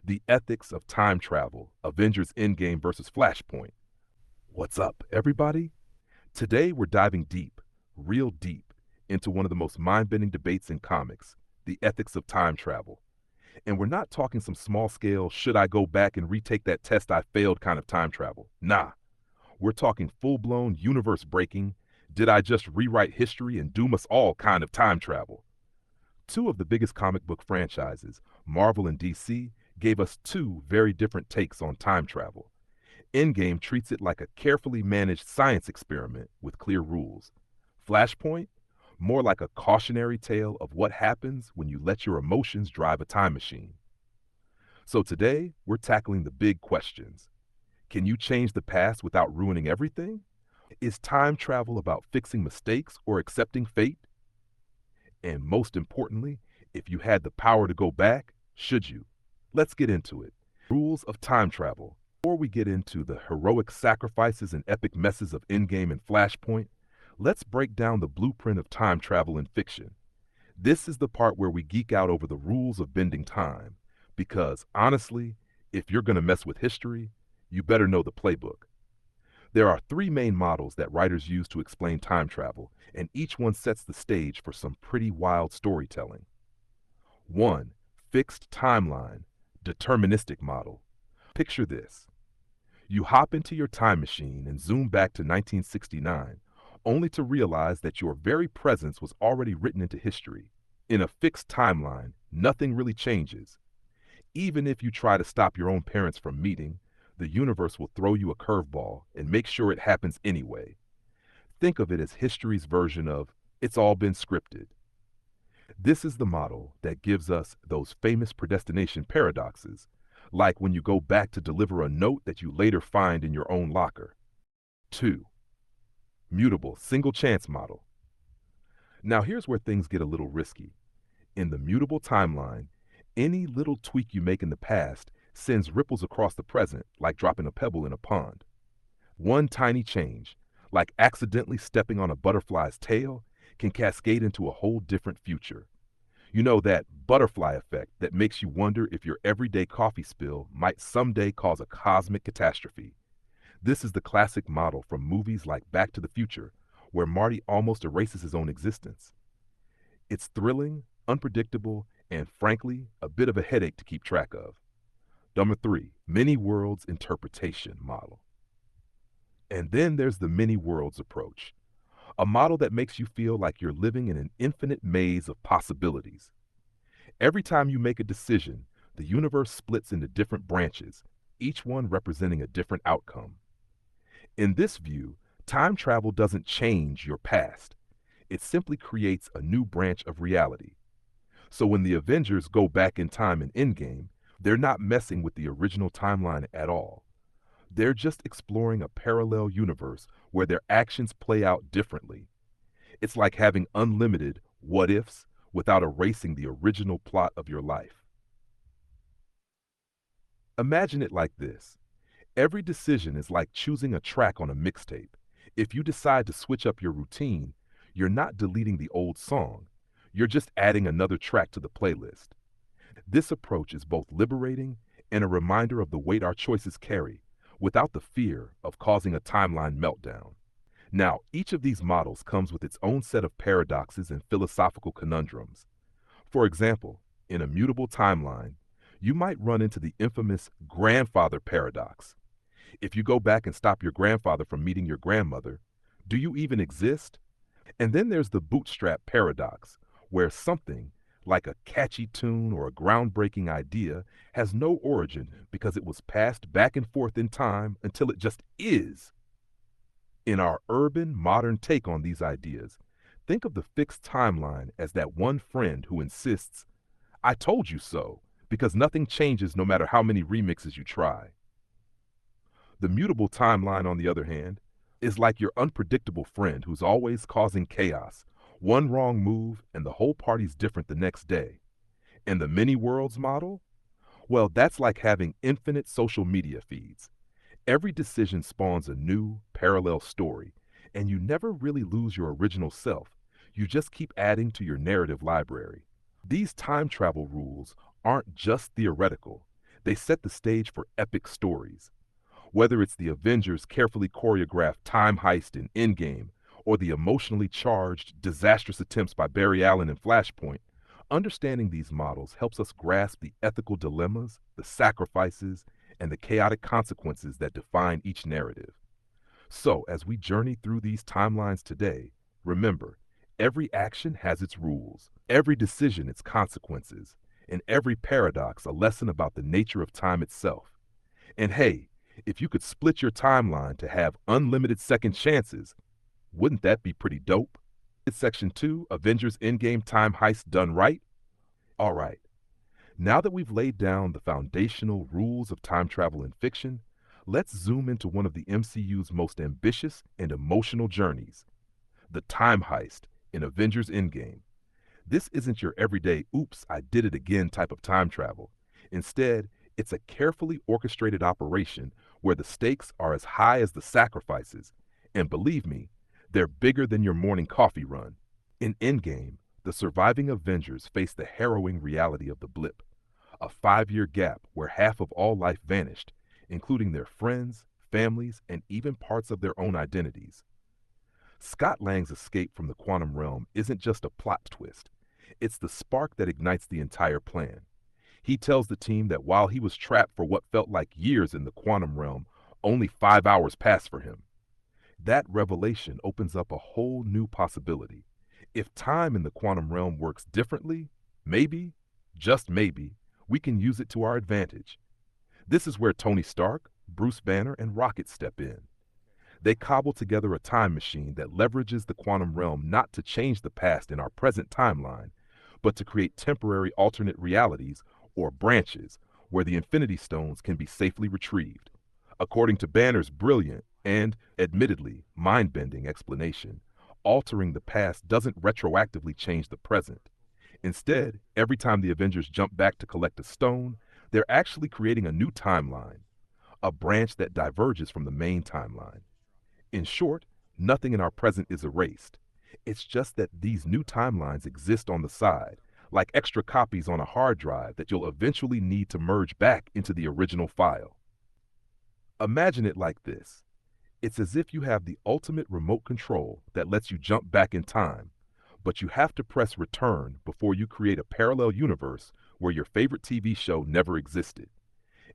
The ethics of time travel, Avengers Endgame versus Flashpoint. What's up, everybody? Today we're diving deep, real deep, into one of the most mind-bending debates in comics, the ethics of time travel. And we're not talking some small-scale, should I go back and retake that test I failed kind of time travel. Nah, we're talking full-blown, universe-breaking, did I just rewrite history and doom us all kind of time travel. Two of the biggest comic book franchises, Marvel and DC, gave us two very different takes on time travel. Endgame treats it like a carefully managed science experiment with clear rules. Flashpoint, more like a cautionary tale of what happens when you let your emotions drive a time machine. So today, we're tackling the big questions. Can you change the past without ruining everything? Is time travel about fixing mistakes or accepting fate? And most importantly, if you had the power to go back, should you? Let's get into it. Rules of time travel. Before we get into the heroic sacrifices and epic messes of Endgame and Flashpoint, let's break down the blueprint of time travel in fiction. This is the part where we geek out over the rules of bending time. Because, honestly, if you're going to mess with history, you better know the playbook. There are three main models that writers use to explain time travel, and each one sets the stage for some pretty wild storytelling. 1. Fixed timeline, deterministic model. Picture this. You hop into your time machine and zoom back to 1969, only to realize that your very presence was already written into history. In a fixed timeline, nothing really changes. Even if you try to stop your own parents from meeting, the universe will throw you a curveball and make sure it happens anyway. Think of it as history's version of, it's all been scripted. This is the model that gives us those famous predestination paradoxes, like when you go back to deliver a note that you later find in your own locker. 2. Mutable single chance model. Now here's where things get a little risky. In the mutable timeline, any little tweak you make in the past sends ripples across the present like dropping a pebble in a pond. One tiny change, like accidentally stepping on a butterfly's tail, can cascade into a whole different future. You know, that butterfly effect that makes you wonder if your everyday coffee spill might someday cause a cosmic catastrophe. This is the classic model from movies like Back to the Future, where Marty almost erases his own existence. It's thrilling, unpredictable, and frankly, a bit of a headache to keep track of. Number 3, many worlds interpretation model. And then there's the many worlds approach, a model that makes you feel like you're living in an infinite maze of possibilities. Every time you make a decision, the universe splits into different branches, each one representing a different outcome. In this view, time travel doesn't change your past. It simply creates a new branch of reality. So when the Avengers go back in time in Endgame, they're not messing with the original timeline at all. They're just exploring a parallel universe where their actions play out differently. It's like having unlimited what ifs without erasing the original plot of your life. Imagine it like this. Every decision is like choosing a track on a mixtape. If you decide to switch up your routine, you're not deleting the old song. You're just adding another track to the playlist. This approach is both liberating and a reminder of the weight our choices carry, without the fear of causing a timeline meltdown. Now, each of these models comes with its own set of paradoxes and philosophical conundrums. For example, in a mutable timeline, you might run into the infamous grandfather paradox. If you go back and stop your grandfather from meeting your grandmother, do you even exist? And then there's the bootstrap paradox, where something, like a catchy tune or a groundbreaking idea, has no origin because it was passed back and forth in time until it just is. In our urban, modern take on these ideas, think of the fixed timeline as that one friend who insists, I told you so, because nothing changes no matter how many remixes you try. The mutable timeline, on the other hand, is like your unpredictable friend who's always causing chaos. One wrong move and the whole party's different the next day. And the many worlds model? Well, that's like having infinite social media feeds. Every decision spawns a new, parallel story, and you never really lose your original self. You just keep adding to your narrative library. These time travel rules aren't just theoretical. They set the stage for epic stories. Whether it's the Avengers' carefully choreographed time heist in Endgame or the emotionally charged, disastrous attempts by Barry Allen in Flashpoint, understanding these models helps us grasp the ethical dilemmas, the sacrifices, and the chaotic consequences that define each narrative. So, as we journey through these timelines today, remember, every action has its rules, every decision its consequences, and every paradox a lesson about the nature of time itself. And hey, if you could split your timeline to have unlimited second chances, wouldn't that be pretty dope? It's Section 2, Avengers Endgame Time Heist Done Right? Alright, now that we've laid down the foundational rules of time travel in fiction, let's zoom into one of the MCU's most ambitious and emotional journeys, the time heist in Avengers Endgame. This isn't your everyday, oops, I did it again type of time travel. Instead, it's a carefully orchestrated operation where the stakes are as high as the sacrifices. And believe me, they're bigger than your morning coffee run. In Endgame, the surviving Avengers face the harrowing reality of the blip, a 5-year gap where half of all life vanished, including their friends, families, and even parts of their own identities. Scott Lang's escape from the quantum realm isn't just a plot twist. It's the spark that ignites the entire plan. He tells the team that while he was trapped for what felt like years in the quantum realm, only 5 hours passed for him. That revelation opens up a whole new possibility. If time in the quantum realm works differently, maybe, just maybe, we can use it to our advantage. This is where Tony Stark, Bruce Banner, and Rocket step in. They cobble together a time machine that leverages the quantum realm not to change the past in our present timeline, but to create temporary alternate realities, or branches, where the Infinity Stones can be safely retrieved. According to Banner's brilliant and, admittedly, mind-bending explanation, altering the past doesn't retroactively change the present. Instead, every time the Avengers jump back to collect a stone, they're actually creating a new timeline, a branch that diverges from the main timeline. In short, nothing in our present is erased. It's just that these new timelines exist on the side, like extra copies on a hard drive that you'll eventually need to merge back into the original file. Imagine it like this. It's as if you have the ultimate remote control that lets you jump back in time, but you have to press return before you create a parallel universe where your favorite TV show never existed.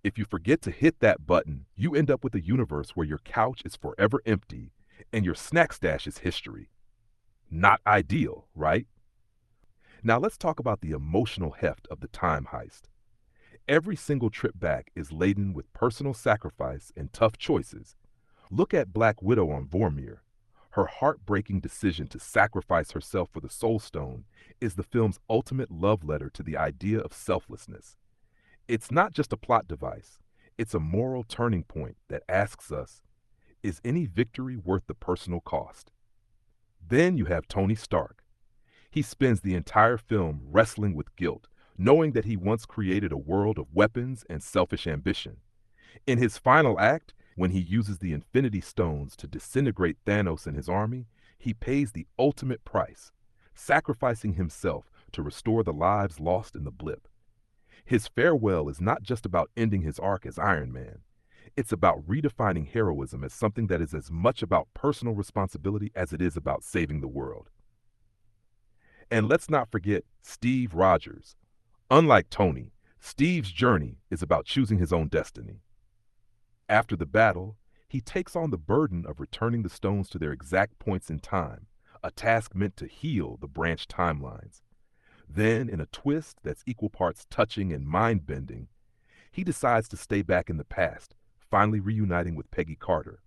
If you forget to hit that button, you end up with a universe where your couch is forever empty and your snack stash is history. Not ideal, right? Now let's talk about the emotional heft of the time heist. Every single trip back is laden with personal sacrifice and tough choices. Look at Black Widow on Vormir. Her heartbreaking decision to sacrifice herself for the Soul Stone is the film's ultimate love letter to the idea of selflessness. It's not just a plot device, it's a moral turning point that asks us, is any victory worth the personal cost? Then you have Tony Stark. He spends the entire film wrestling with guilt, knowing that he once created a world of weapons and selfish ambition. In his final act, when he uses the Infinity Stones to disintegrate Thanos and his army, he pays the ultimate price, sacrificing himself to restore the lives lost in the blip. His farewell is not just about ending his arc as Iron Man. It's about redefining heroism as something that is as much about personal responsibility as it is about saving the world. And let's not forget Steve Rogers. Unlike Tony, Steve's journey is about choosing his own destiny. After the battle, he takes on the burden of returning the stones to their exact points in time, a task meant to heal the branched timelines. Then, in a twist that's equal parts touching and mind-bending, he decides to stay back in the past, finally reuniting with Peggy Carter.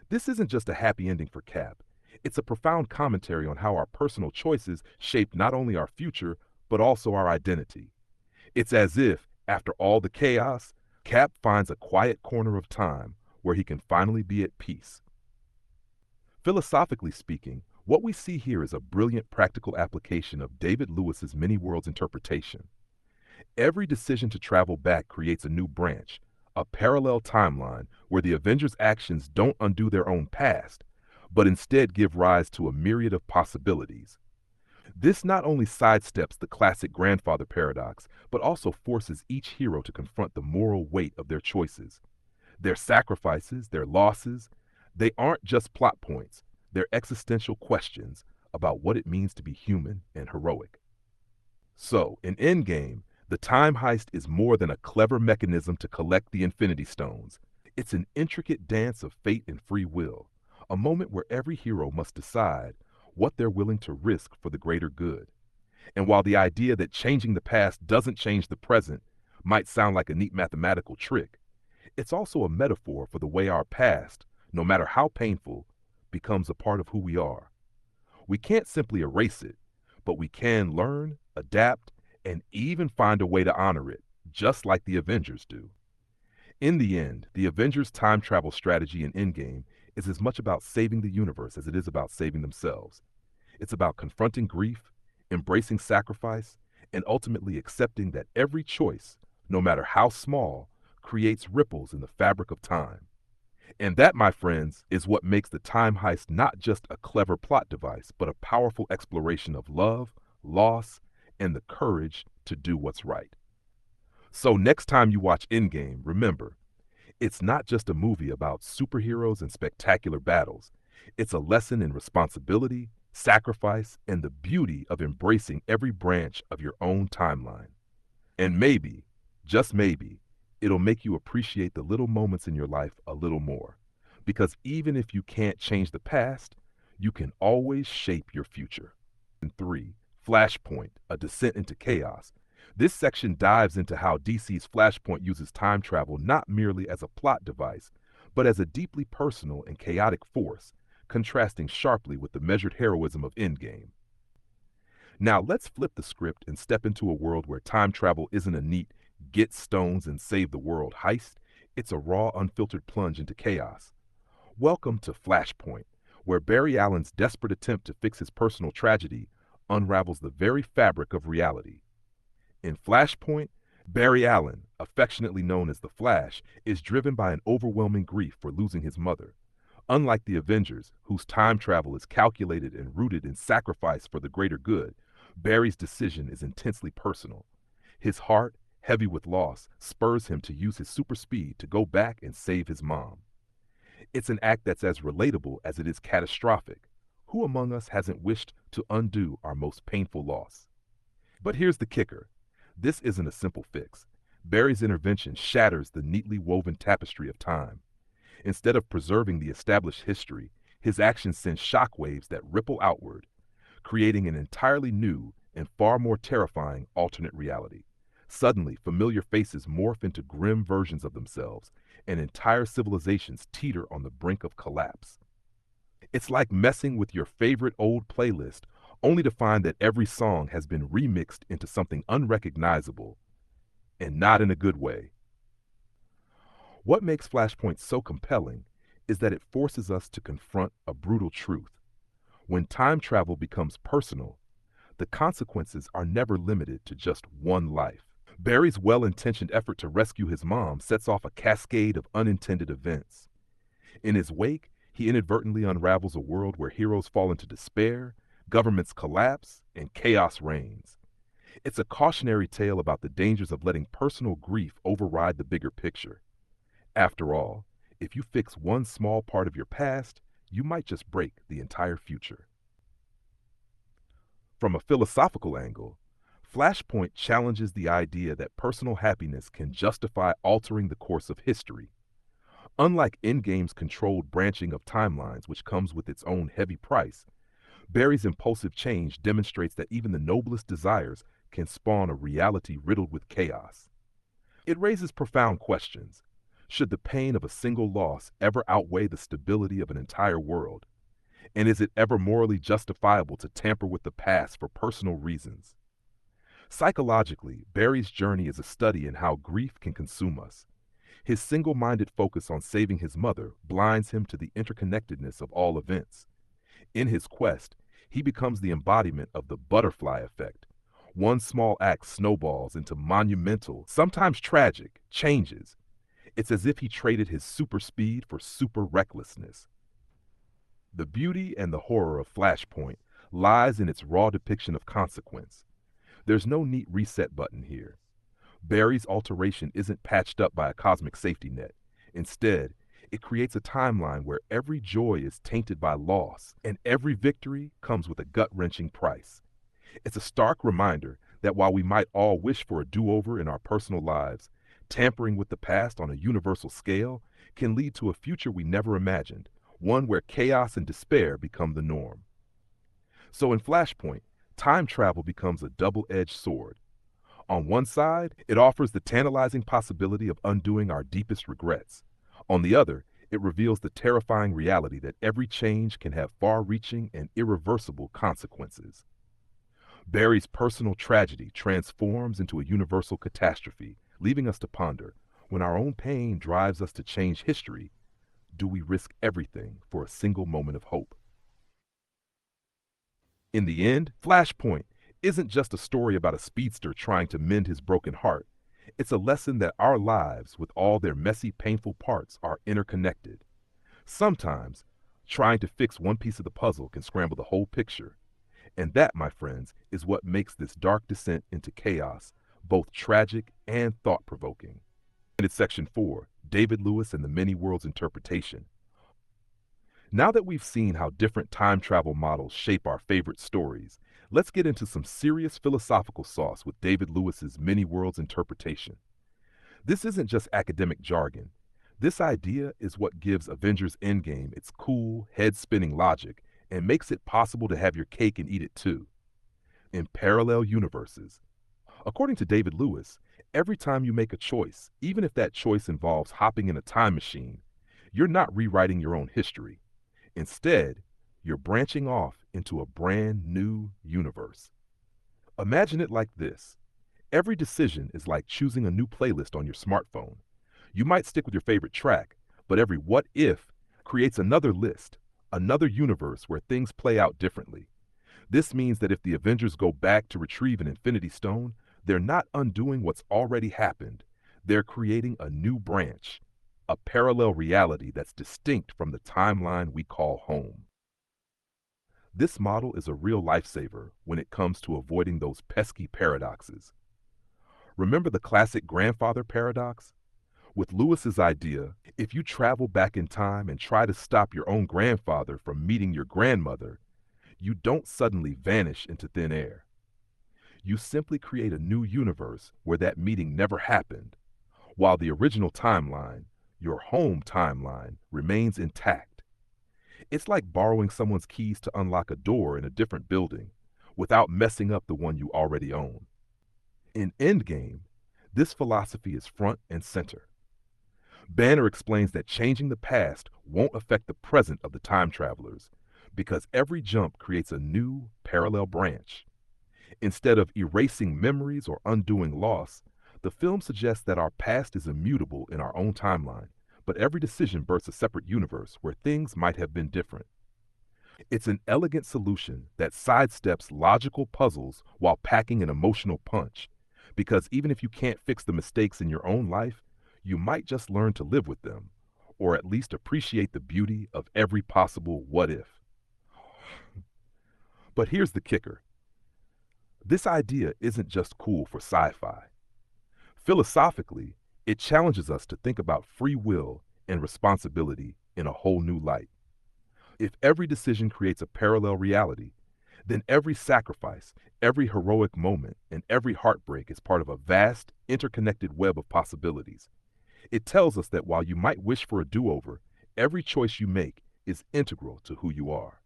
This isn't just a happy ending for Cap. It's a profound commentary on how our personal choices shape not only our future, but also our identity. It's as if, after all the chaos, Cap finds a quiet corner of time where he can finally be at peace. Philosophically speaking, what we see here is a brilliant practical application of David Lewis's many worlds interpretation. Every decision to travel back creates a new branch, a parallel timeline where the Avengers' actions don't undo their own past, but instead give rise to a myriad of possibilities. This not only sidesteps the classic grandfather paradox, but also forces each hero to confront the moral weight of their choices. Their sacrifices, their losses, they aren't just plot points, they're existential questions about what it means to be human and heroic. So, in Endgame, the time heist is more than a clever mechanism to collect the Infinity Stones. It's an intricate dance of fate and free will, a moment where every hero must decide what they're willing to risk for the greater good. And while the idea that changing the past doesn't change the present might sound like a neat mathematical trick, it's also a metaphor for the way our past, no matter how painful, becomes a part of who we are. We can't simply erase it, but we can learn, adapt, and even find a way to honor it, just like the Avengers do. In the end, the Avengers' time travel strategy in Endgame is as much about saving the universe as it is about saving themselves. It's about confronting grief, embracing sacrifice, and ultimately accepting that every choice, no matter how small, creates ripples in the fabric of time. And that, my friends, is what makes the time heist not just a clever plot device, but a powerful exploration of love, loss, and the courage to do what's right. So next time you watch Endgame, remember, it's not just a movie about superheroes and spectacular battles. It's a lesson in responsibility, sacrifice, and the beauty of embracing every branch of your own timeline. And maybe, just maybe, it'll make you appreciate the little moments in your life a little more. Because even if you can't change the past, you can always shape your future. And 3. Flashpoint, A Descent into Chaos. This section dives into how DC's Flashpoint uses time travel not merely as a plot device, but as a deeply personal and chaotic force, contrasting sharply with the measured heroism of Endgame. Now let's flip the script and step into a world where time travel isn't a neat get stones and save the world heist, it's a raw, unfiltered plunge into chaos. Welcome to Flashpoint, where Barry Allen's desperate attempt to fix his personal tragedy unravels the very fabric of reality. In Flashpoint, Barry Allen, affectionately known as the Flash, is driven by an overwhelming grief for losing his mother. Unlike the Avengers, whose time travel is calculated and rooted in sacrifice for the greater good, Barry's decision is intensely personal. His heart, heavy with loss, spurs him to use his super speed to go back and save his mom. It's an act that's as relatable as it is catastrophic. Who among us hasn't wished to undo our most painful loss? But here's the kicker. This isn't a simple fix. Barry's intervention shatters the neatly woven tapestry of time. Instead of preserving the established history, his actions send shockwaves that ripple outward, creating an entirely new and far more terrifying alternate reality. Suddenly, familiar faces morph into grim versions of themselves, and entire civilizations teeter on the brink of collapse. It's like messing with your favorite old playlist, only to find that every song has been remixed into something unrecognizable, and not in a good way. What makes Flashpoint so compelling is that it forces us to confront a brutal truth. When time travel becomes personal, the consequences are never limited to just one life. Barry's well-intentioned effort to rescue his mom sets off a cascade of unintended events. In his wake, he inadvertently unravels a world where heroes fall into despair, governments collapse, and chaos reigns. It's a cautionary tale about the dangers of letting personal grief override the bigger picture. After all, if you fix one small part of your past, you might just break the entire future. From a philosophical angle, Flashpoint challenges the idea that personal happiness can justify altering the course of history. Unlike Endgame's controlled branching of timelines, which comes with its own heavy price, Barry's impulsive change demonstrates that even the noblest desires can spawn a reality riddled with chaos. It raises profound questions. Should the pain of a single loss ever outweigh the stability of an entire world? And is it ever morally justifiable to tamper with the past for personal reasons? Psychologically, Barry's journey is a study in how grief can consume us. His single-minded focus on saving his mother blinds him to the interconnectedness of all events. In his quest, he becomes the embodiment of the butterfly effect. One small act snowballs into monumental, sometimes tragic, changes. It's as if he traded his super speed for super recklessness. The beauty and the horror of Flashpoint lies in its raw depiction of consequence. There's no neat reset button here. Barry's alteration isn't patched up by a cosmic safety net. Instead, it creates a timeline where every joy is tainted by loss, and every victory comes with a gut-wrenching price. It's a stark reminder that while we might all wish for a do-over in our personal lives, tampering with the past on a universal scale can lead to a future we never imagined, one where chaos and despair become the norm. So in Flashpoint, time travel becomes a double-edged sword. On one side, it offers the tantalizing possibility of undoing our deepest regrets. On the other, it reveals the terrifying reality that every change can have far-reaching and irreversible consequences. Barry's personal tragedy transforms into a universal catastrophe, leaving us to ponder, when our own pain drives us to change history, do we risk everything for a single moment of hope? In the end, Flashpoint isn't just a story about a speedster trying to mend his broken heart. It's a lesson that our lives, with all their messy, painful parts, are interconnected. Sometimes, trying to fix one piece of the puzzle can scramble the whole picture. And that, my friends, is what makes this dark descent into chaos both tragic and thought-provoking. And it's Section 4, David Lewis and the Many Worlds Interpretation. Now that we've seen how different time travel models shape our favorite stories, let's get into some serious philosophical sauce with David Lewis's Many Worlds Interpretation. This isn't just academic jargon. This idea is what gives Avengers Endgame its cool, head-spinning logic and makes it possible to have your cake and eat it too. In parallel universes. According to David Lewis, every time you make a choice, even if that choice involves hopping in a time machine, you're not rewriting your own history. Instead, you're branching off into a brand new universe. Imagine it like this. Every decision is like choosing a new playlist on your smartphone. You might stick with your favorite track, but every what if creates another list, another universe where things play out differently. This means that if the Avengers go back to retrieve an Infinity Stone, they're not undoing what's already happened. They're creating a new branch, a parallel reality that's distinct from the timeline we call home. This model is a real lifesaver when it comes to avoiding those pesky paradoxes. Remember the classic grandfather paradox? With Lewis's idea, if you travel back in time and try to stop your own grandfather from meeting your grandmother, you don't suddenly vanish into thin air. You simply create a new universe where that meeting never happened, while the original timeline, your home timeline, remains intact. It's like borrowing someone's keys to unlock a door in a different building without messing up the one you already own. In Endgame, this philosophy is front and center. Banner explains that changing the past won't affect the present of the time travelers because every jump creates a new parallel branch. Instead of erasing memories or undoing loss, the film suggests that our past is immutable in our own timeline, but every decision births a separate universe where things might have been different. It's an elegant solution that sidesteps logical puzzles while packing an emotional punch, because even if you can't fix the mistakes in your own life, you might just learn to live with them, or at least appreciate the beauty of every possible what if. But here's the kicker. This idea isn't just cool for sci-fi. Philosophically, it challenges us to think about free will and responsibility in a whole new light. If every decision creates a parallel reality, then every sacrifice, every heroic moment, and every heartbreak is part of a vast, interconnected web of possibilities. It tells us that while you might wish for a do-over, every choice you make is integral to who you are.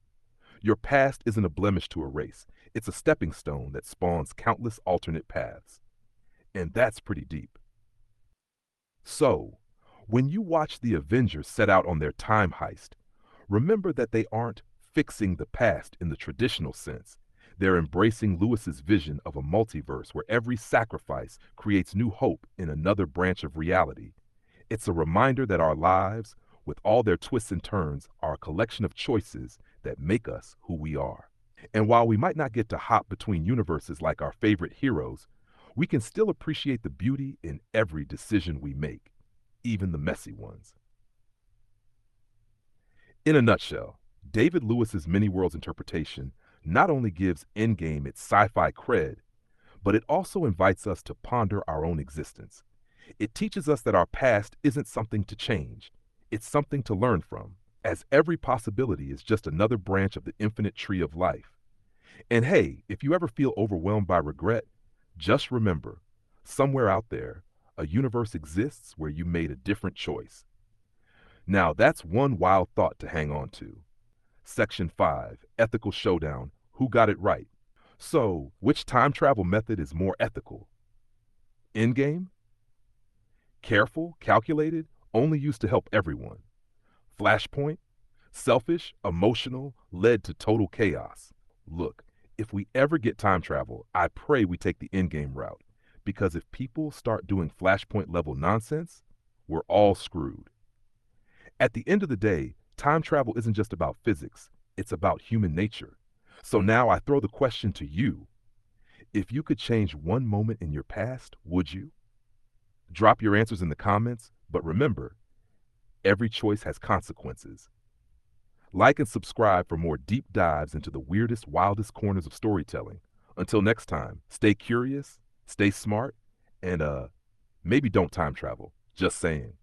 Your past isn't a blemish to erase. It's a stepping stone that spawns countless alternate paths. And that's pretty deep. So, when you watch the Avengers set out on their time heist, remember that they aren't fixing the past in the traditional sense. They're embracing Lewis's vision of a multiverse where every sacrifice creates new hope in another branch of reality. It's a reminder that our lives, with all their twists and turns, are a collection of choices that make us who we are. And while we might not get to hop between universes like our favorite heroes, we can still appreciate the beauty in every decision we make, even the messy ones. In a nutshell, David Lewis's Many Worlds Interpretation not only gives Endgame its sci-fi cred, but it also invites us to ponder our own existence. It teaches us that our past isn't something to change, it's something to learn from, as every possibility is just another branch of the infinite tree of life. And hey, if you ever feel overwhelmed by regret, just remember, somewhere out there, a universe exists where you made a different choice. Now, that's one wild thought to hang on to. Section 5, Ethical Showdown. Who got it right? So, which time travel method is more ethical? Endgame? Careful, calculated, only used to help everyone. Flashpoint? Selfish, emotional, led to total chaos. Look, if we ever get time travel, I pray we take the Endgame route. Because if people start doing Flashpoint level nonsense, we're all screwed. At the end of the day, time travel isn't just about physics, it's about human nature. So now I throw the question to you. If you could change one moment in your past, would you? Drop your answers in the comments, but remember, every choice has consequences. Like and subscribe for more deep dives into the weirdest, wildest corners of storytelling. Until next time, stay curious, stay smart, and maybe don't time travel. Just saying.